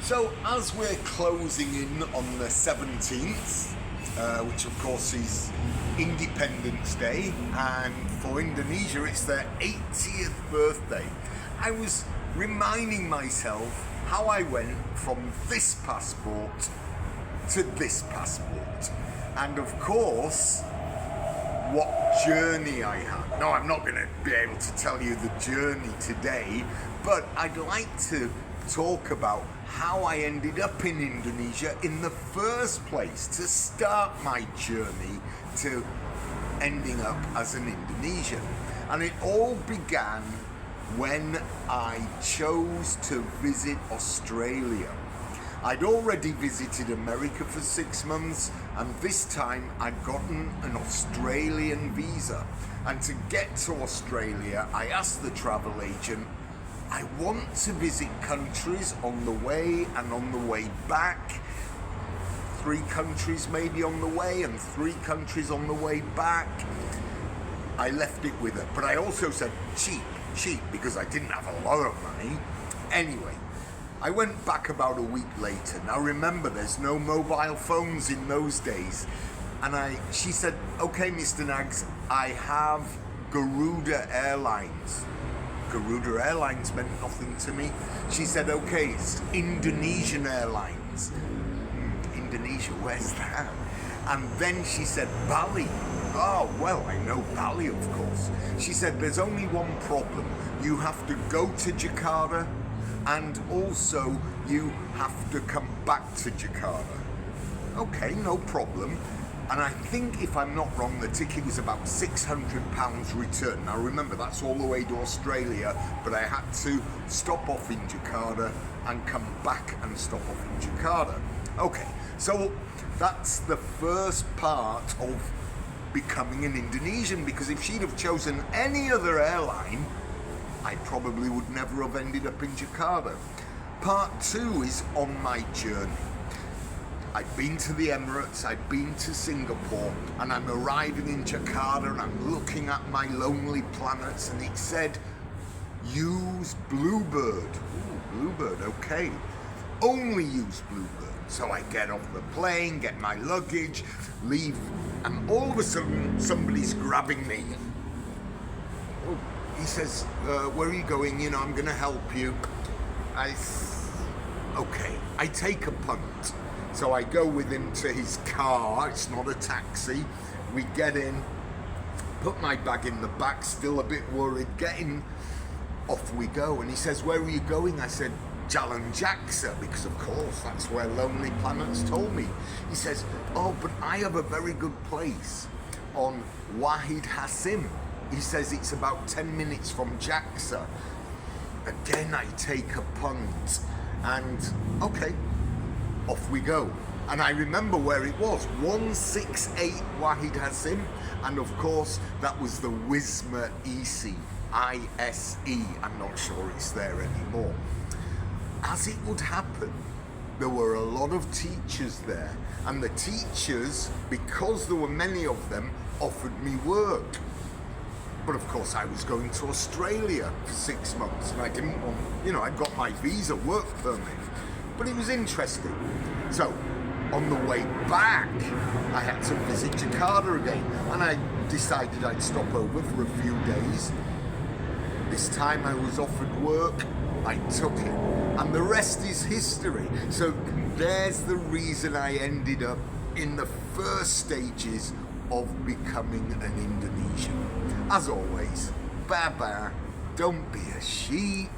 So as we're closing in on the 17th, which of course is Independence Day, and for Indonesia it's their 80th birthday, I was reminding myself how I went from this passport to this passport, and of course what journey I had. No, I'm not going to be able to tell you the journey today, but I'd like to talk about how I ended up in Indonesia in the first place, to start my journey to ending up as an Indonesian. And it all began when I chose to visit Australia. I'd already visited America for 6 months, and this time I'd gotten an Australian visa. And to get to Australia, I asked the travel agent, I want to visit countries on the way and on the way back. 3 countries maybe on the way and 3 countries on the way back. I left it with her, but I also said cheap, because I didn't have a lot of money. Anyway, I went back about a week later. Now remember, there's no mobile phones in those days. And she said, okay, Mr. Nags, I have Garuda Airlines. Garuda Airlines meant nothing to me. She said, okay, it's Indonesian Airlines. Indonesia, where's that? And then she said, Bali. Oh, well, I know Bali, of course. She said, there's only one problem. You have to go to Jakarta, and also you have to come back to Jakarta. Okay, no problem. And I think, if I'm not wrong, the ticket was about £600 return. Now remember, that's all the way to Australia, but I had to stop off in Jakarta and come back and stop off in Jakarta. Okay, so that's the first part of becoming an Indonesian, because if she'd have chosen any other airline, I probably would never have ended up in Jakarta. Part 2 is on my journey. I've been to the Emirates, I've been to Singapore, and I'm arriving in Jakarta and I'm looking at my lonely planets, and it said, use Bluebird. Ooh, Bluebird, okay. Only use Bluebird. So I get off the plane, get my luggage, leave, and all of a sudden somebody's grabbing me. Oh, he says, where are you going? You know, I'm gonna help you. Okay, I take a punt. So I go with him to his car, it's not a taxi. We get in, put my bag in the back, still a bit worried, get in, off we go. And he says, where are you going? I said, Jalan Jaksa, because of course that's where Lonely Planets told me. He says, oh, but I have a very good place on Wahid Hasim. He says it's about 10 minutes from Jaksa. Again, I take a punt, and okay, off we go. And I remember where it was, 168 Wahid Hasim, and of course that was the Wisma ISE. I'm not sure it's there anymore. As it would happen, there were a lot of teachers there, and the teachers, because there were many of them, offered me work. But of course I was going to Australia for 6 months, and I didn't want, I'd got my visa, work permit. But it was interesting. So, on the way back, I had to visit Jakarta again, and I decided I'd stop over for a few days. This time I was offered work, I took it, and the rest is history. So there's the reason I ended up in the first stages of becoming an Indonesian. As always, bye-bye, don't be a sheep.